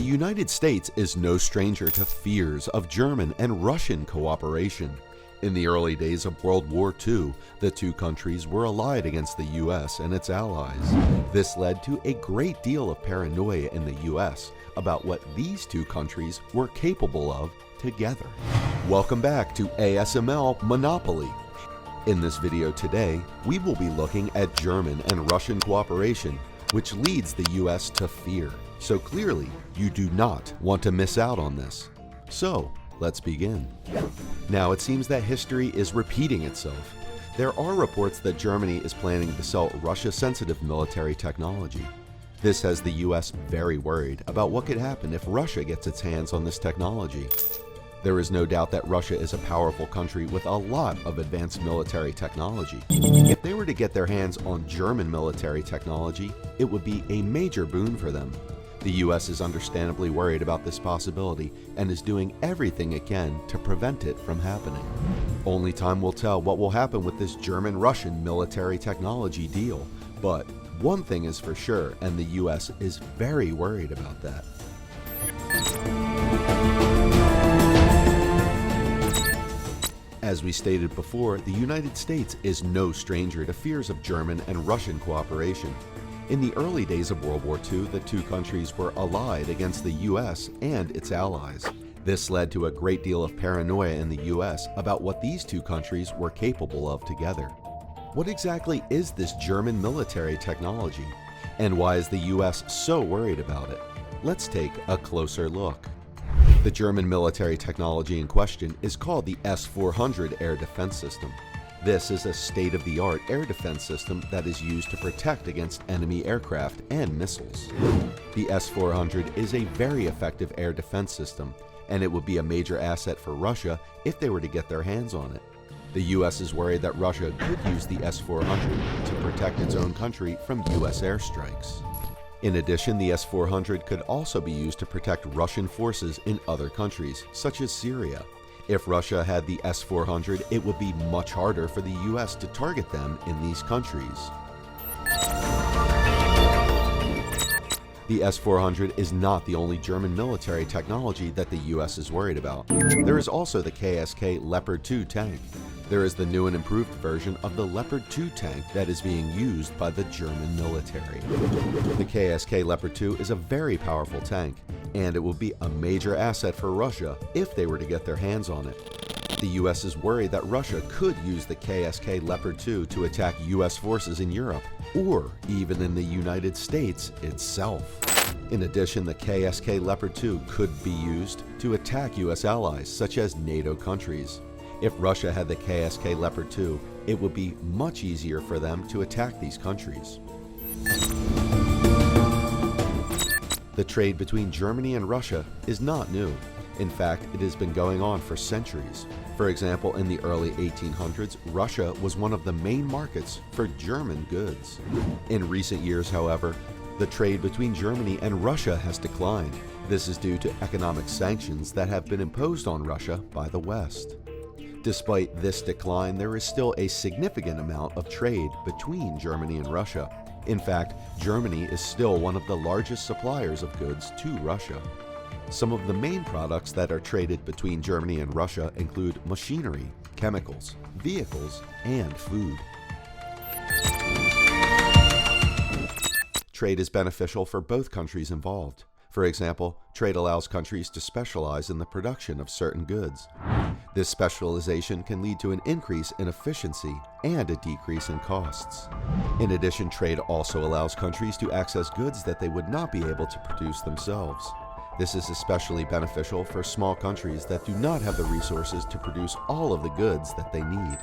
United States is no stranger to fears of German and Russian cooperation. In the early days of World War II, the two countries were allied against the US and its allies. This led to a great deal of paranoia in the US about what these two countries were capable of together. Welcome back to ASML Monopoly. In this video today, we will be looking at German and Russian cooperation, which leads the US to fear. So clearly, you do not want to miss out on this. So, let's begin. Now, it seems that history is repeating itself. There are reports that Germany is planning to sell Russia-sensitive military technology. This has the US very worried about what could happen if Russia gets its hands on this technology. There is no doubt that Russia is a powerful country with a lot of advanced military technology. If they were to get their hands on German military technology, it would be a major boon for them. The US is understandably worried about this possibility and is doing everything it can to prevent it from happening. Only time will tell what will happen with this German-Russian military technology deal, but one thing is for sure, and the US is very worried about that. As we stated before, the United States is no stranger to fears of German and Russian cooperation. In the early days of World War II, the two countries were allied against the US and its allies. This led to a great deal of paranoia in the US about what these two countries were capable of together. What exactly is this German military technology? And why is the US so worried about it? Let's take a closer look. The German military technology in question is called the S-400 air defense system. This is a state-of-the-art air defense system that is used to protect against enemy aircraft and missiles. The S-400 is a very effective air defense system, and it would be a major asset for Russia if they were to get their hands on it. The US is worried that Russia could use the S-400 to protect its own country from US airstrikes. In addition, the S-400 could also be used to protect Russian forces in other countries, such as Syria. If Russia had the S-400, it would be much harder for the US to target them in these countries. The S-400 is not the only German military technology that the US is worried about. There is also the KSK Leopard 2 tank. There is the new and improved version of the Leopard 2 tank that is being used by the German military. The KSK Leopard 2 is a very powerful tank, and it will be a major asset for Russia if they were to get their hands on it. The US is worried that Russia could use the KSK Leopard 2 to attack US forces in Europe, or even in the United States itself. In addition, the KSK Leopard 2 could be used to attack US allies, such as NATO countries. If Russia had the KSK Leopard 2, it would be much easier for them to attack these countries. The trade between Germany and Russia is not new. In fact, it has been going on for centuries. For example, in the early 1800s, Russia was one of the main markets for German goods. In recent years, however, the trade between Germany and Russia has declined. This is due to economic sanctions that have been imposed on Russia by the West. Despite this decline, there is still a significant amount of trade between Germany and Russia. In fact, Germany is still one of the largest suppliers of goods to Russia. Some of the main products that are traded between Germany and Russia include machinery, chemicals, vehicles, and food. Trade is beneficial for both countries involved. For example, trade allows countries to specialize in the production of certain goods. This specialization can lead to an increase in efficiency and a decrease in costs. In addition, trade also allows countries to access goods that they would not be able to produce themselves. This is especially beneficial for small countries that do not have the resources to produce all of the goods that they need.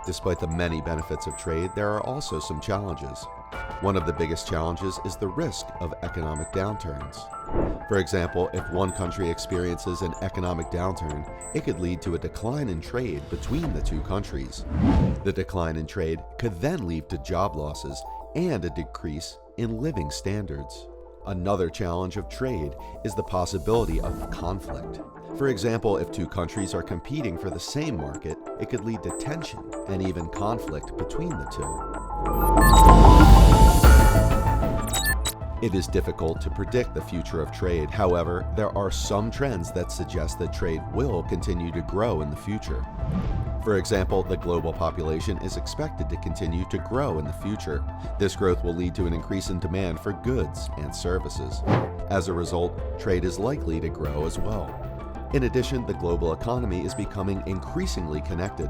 Despite the many benefits of trade, there are also some challenges. One of the biggest challenges is the risk of economic downturns. For example, if one country experiences an economic downturn, it could lead to a decline in trade between the two countries. The decline in trade could then lead to job losses and a decrease in living standards. Another challenge of trade is the possibility of conflict. For example, if two countries are competing for the same market, it could lead to tension and even conflict between the two. It is difficult to predict the future of trade. However, there are some trends that suggest that trade will continue to grow in the future. For example, the global population is expected to continue to grow in the future. This growth will lead to an increase in demand for goods and services. As a result, trade is likely to grow as well. In addition, the global economy is becoming increasingly connected.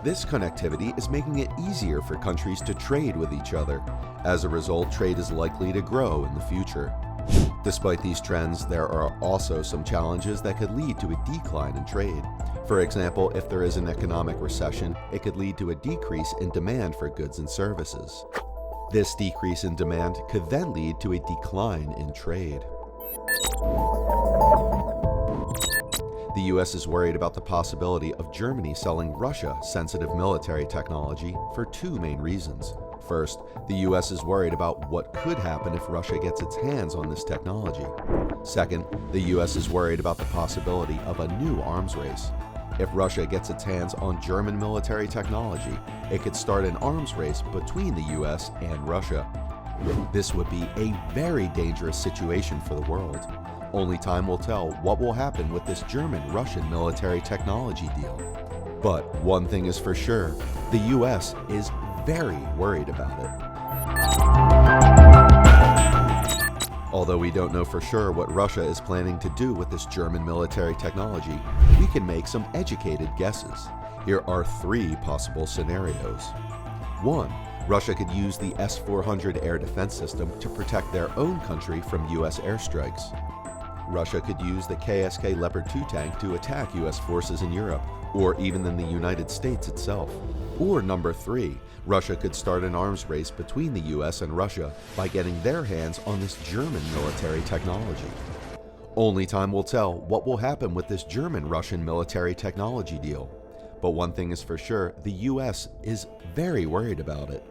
This connectivity is making it easier for countries to trade with each other. As a result, trade is likely to grow in the future. Despite these trends, there are also some challenges that could lead to a decline in trade. For example, if there is an economic recession, it could lead to a decrease in demand for goods and services. This decrease in demand could then lead to a decline in trade. The US is worried about the possibility of Germany selling Russia sensitive military technology for two main reasons. First, the US is worried about what could happen if Russia gets its hands on this technology. Second, the US is worried about the possibility of a new arms race. If Russia gets its hands on German military technology, it could start an arms race between the US and Russia. This would be a very dangerous situation for the world. Only time will tell what will happen with this German-Russian military technology deal. But one thing is for sure, the US is very worried about it. Although we don't know for sure what Russia is planning to do with this German military technology, we can make some educated guesses. Here are three possible scenarios. 1. Russia could use the S-400 air defense system to protect their own country from US airstrikes. Russia could use the KSK Leopard 2 tank to attack US forces in Europe, or even in the United States itself. Or number 3, Russia could start an arms race between the US and Russia by getting their hands on this German military technology. Only time will tell what will happen with this German-Russian military technology deal. But one thing is for sure, the US is very worried about it.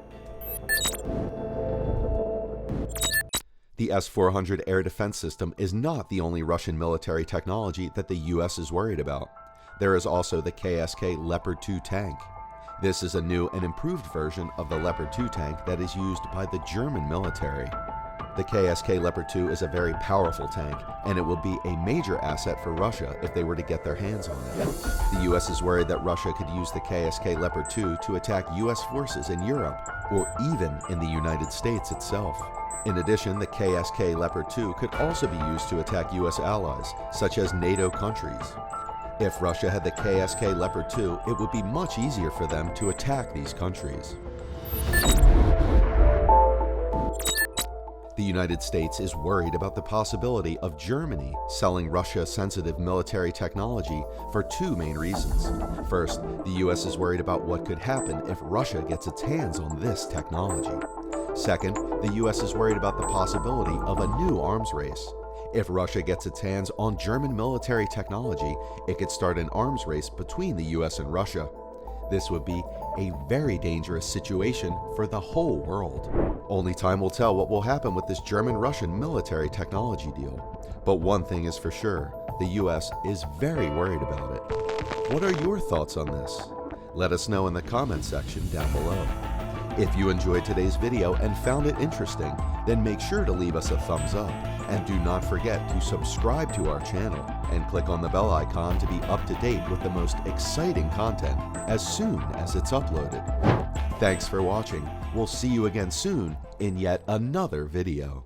The S-400 air defense system is not the only Russian military technology that the US is worried about. There is also the KSK Leopard 2 tank. This is a new and improved version of the Leopard 2 tank that is used by the German military. The KSK Leopard 2 is a very powerful tank, and it will be a major asset for Russia if they were to get their hands on it. The US is worried that Russia could use the KSK Leopard 2 to attack US forces in Europe, or even in the United States itself. In addition, the KSK Leopard 2 could also be used to attack US allies, such as NATO countries. If Russia had the KSK Leopard 2, it would be much easier for them to attack these countries. The United States is worried about the possibility of Germany selling Russia-sensitive military technology for two main reasons. First, the US is worried about what could happen if Russia gets its hands on this technology. Second, the US is worried about the possibility of a new arms race. If Russia gets its hands on German military technology, it could start an arms race between the US and Russia. This would be a very dangerous situation for the whole world. Only time will tell what will happen with this German-Russian military technology deal. But one thing is for sure, the US is very worried about it. What are your thoughts on this? Let us know in the comment section down below. If you enjoyed today's video and found it interesting, then make sure to leave us a thumbs up, and do not forget to subscribe to our channel and click on the bell icon to be up to date with the most exciting content as soon as it's uploaded. Thanks for watching. We'll see you again soon in yet another video.